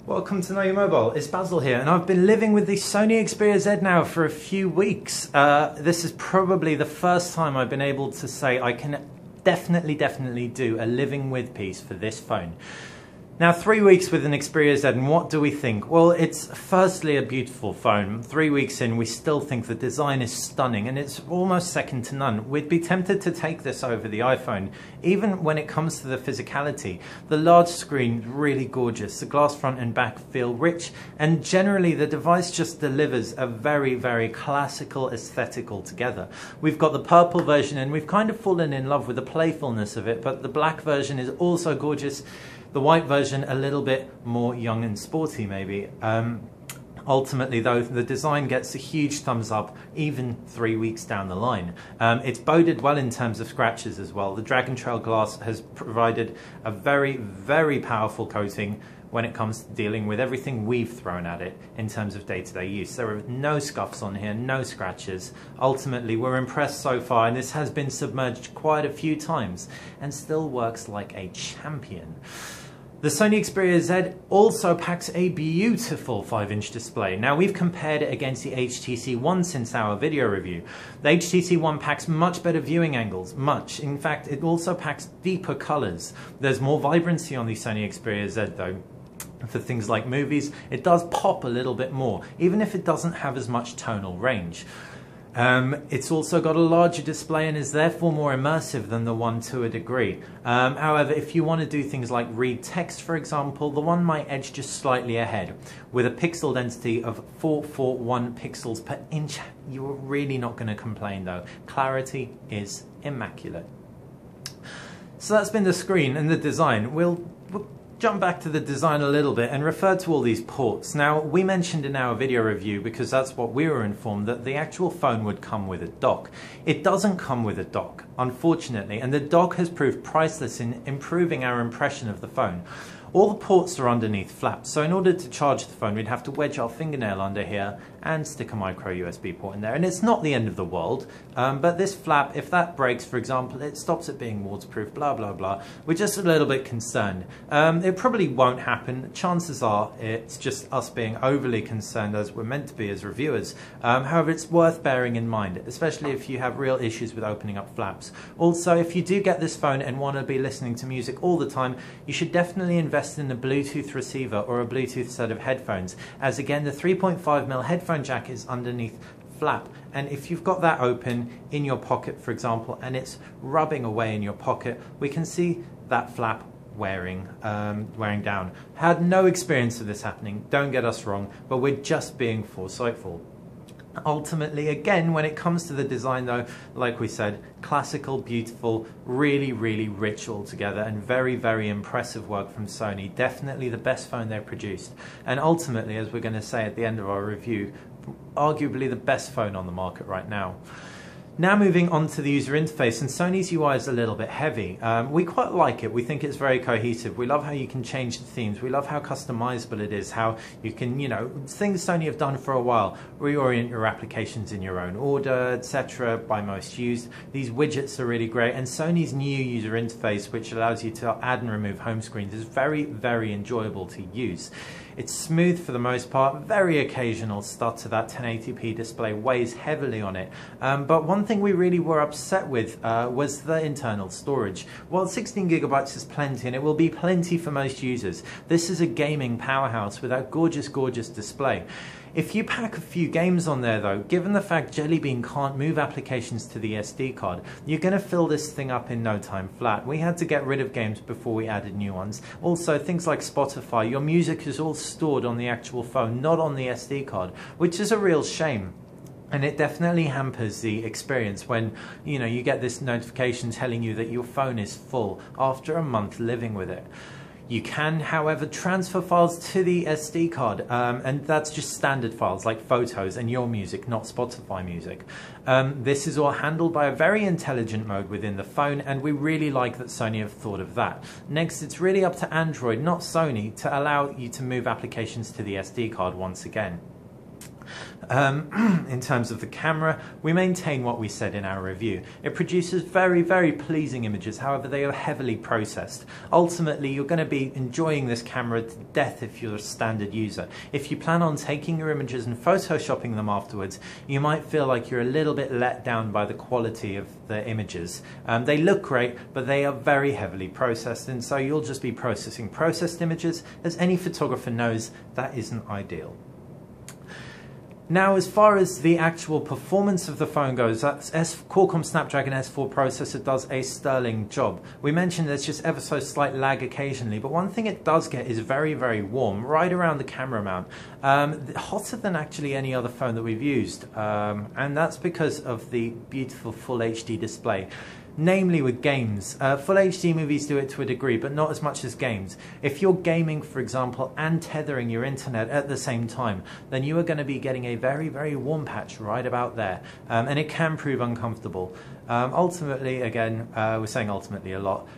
Welcome to Know Your Mobile. It's Basil here, and I've been living with the Sony Xperia Z now for a few weeks. This is probably the first time I've been able to say I can definitely do a living with piece for this phone. Now, 3 weeks with an Xperia Z, and what do we think? Well, it's firstly a beautiful phone. 3 weeks in, we still think the design is stunning, and it's almost second to none. We'd be tempted to take this over the iPhone. Even when it comes to the physicality, the large screen, really gorgeous. The glass front and back feel rich, and generally the device just delivers a very classical aesthetic altogether. We've got the purple version, and we've kind of fallen in love with the playfulness of it, but the black version is also gorgeous. The white version a little bit more young and sporty maybe. Ultimately though, the design gets a huge thumbs up even 3 weeks down the line. It's boded well in terms of scratches as well. The Dragon Trail glass has provided a very powerful coating when it comes to dealing with everything we've thrown at it in terms of day-to-day use. There are no scuffs on here, no scratches. Ultimately, we're impressed so far, and this has been submerged quite a few times and still works like a champion. The Sony Xperia Z also packs a beautiful 5-inch display. Now, we've compared it against the HTC One since our video review. The HTC One packs much better viewing angles, much. In fact, it also packs deeper colors. There's more vibrancy on the Sony Xperia Z though. For things like movies, it does pop a little bit more, even if it doesn't have as much tonal range. It's also got a larger display and is therefore more immersive than the One to a degree. However, if you want to do things like read text, for example, the One might edge just slightly ahead. With a pixel density of 441 pixels per inch, you're really not going to complain though. Clarity is immaculate. So that's been the screen and the design. We'll jump back to the design a little bit and refer to all these ports. Now, we mentioned in our video review, because that's what we were informed, that the actual phone would come with a dock. It doesn't come with a dock, unfortunately, and the dock has proved priceless in improving our impression of the phone. All the ports are underneath flaps, so in order to charge the phone, we'd have to wedge our fingernail under here and stick a micro USB port in there. And it's not the end of the world, but this flap, if that breaks, for example, it stops it being waterproof, blah, blah, blah. We're just a little bit concerned. It probably won't happen. Chances are it's just us being overly concerned, as we're meant to be as reviewers. However, it's worth bearing in mind, especially if you have real issues with opening up flaps. Also, if you do get this phone and want to be listening to music all the time, you should definitely invest in a Bluetooth receiver or a Bluetooth set of headphones, as again the 3.5mm headphone jack is underneath flap, and if you've got that open in your pocket, for example, and it's rubbing away in your pocket, we can see that flap wearing down. Had no experience of this happening, don't get us wrong, but we're just being foresightful. Ultimately, again, when it comes to the design though, like we said, classical, beautiful, really rich altogether, and very impressive work from Sony. Definitely the best phone they've produced, and ultimately, as we're going to say at the end of our review, arguably the best phone on the market right now. Now moving on to the user interface, and Sony's UI is a little bit heavy. We quite like it. We think it's very cohesive. We love how you can change the themes. We love how customizable it is, how you can, things Sony have done for a while, reorient your applications in your own order, etc., by most used. These widgets are really great, and Sony's new user interface, which allows you to add and remove home screens, is very enjoyable to use. It's smooth for the most part, very occasional stutter. That 1080p display weighs heavily on it. But one thing we really were upset with was the internal storage. While 16GB is plenty, and it will be plenty for most users, this is a gaming powerhouse with that gorgeous display. If you pack a few games on there though, given the fact Jelly Bean can't move applications to the SD card, you're going to fill this thing up in no time flat. We had to get rid of games before we added new ones. Also, things like Spotify, your music is all stored on the actual phone, not on the SD card, which is a real shame. And it definitely hampers the experience when, you get this notification telling you that your phone is full after a month living with it. You can, however, transfer files to the SD card, and that's just standard files like photos and your music, not Spotify music. This is all handled by a very intelligent mode within the phone, and we really like that Sony have thought of that. Next, it's really up to Android, not Sony, to allow you to move applications to the SD card once again. In terms of the camera, we maintain what we said in our review. It produces very, very pleasing images, however they are heavily processed. Ultimately, you're going to be enjoying this camera to death if you're a standard user. If you plan on taking your images and photoshopping them afterwards, you might feel like you're a little bit let down by the quality of the images. They look great, but they are very heavily processed, and so you'll just be processing processed images. As any photographer knows, that isn't ideal. Now, as far as the actual performance of the phone goes, that Qualcomm Snapdragon S4 processor does a sterling job. We mentioned there's just ever so slight lag occasionally, but one thing it does get is very, very warm, right around the camera mount. Hotter than actually any other phone that we've used, and that's because of the beautiful Full HD display. Namely with games. Full HD movies do it to a degree, but not as much as games. If you're gaming, for example, and tethering your internet at the same time, then you are going to be getting a very, very warm patch right about there, and it can prove uncomfortable. Ultimately, again, we're saying ultimately a lot,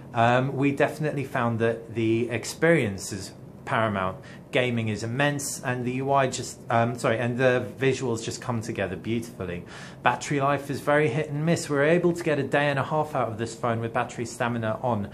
we definitely found that the experience is paramount. Gaming is immense, and the UI just, and the visuals just come together beautifully. Battery life is very hit and miss. We were able to get a day and a half out of this phone with battery stamina on,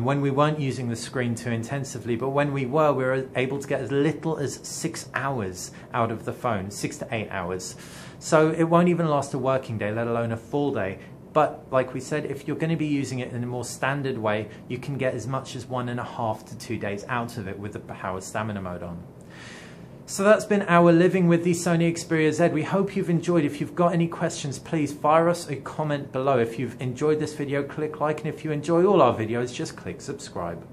when we weren't using the screen too intensively, but when we were able to get as little as 6 hours out of the phone, 6 to 8 hours. So it won't even last a working day, let alone a full day. But like we said, if you're going to be using it in a more standard way, you can get as much as 1.5 to 2 days out of it with the power stamina mode on. So that's been our living with the Sony Xperia Z. We hope you've enjoyed. If you've got any questions, please fire us a comment below. If you've enjoyed this video, click like, and if you enjoy all our videos, just click subscribe.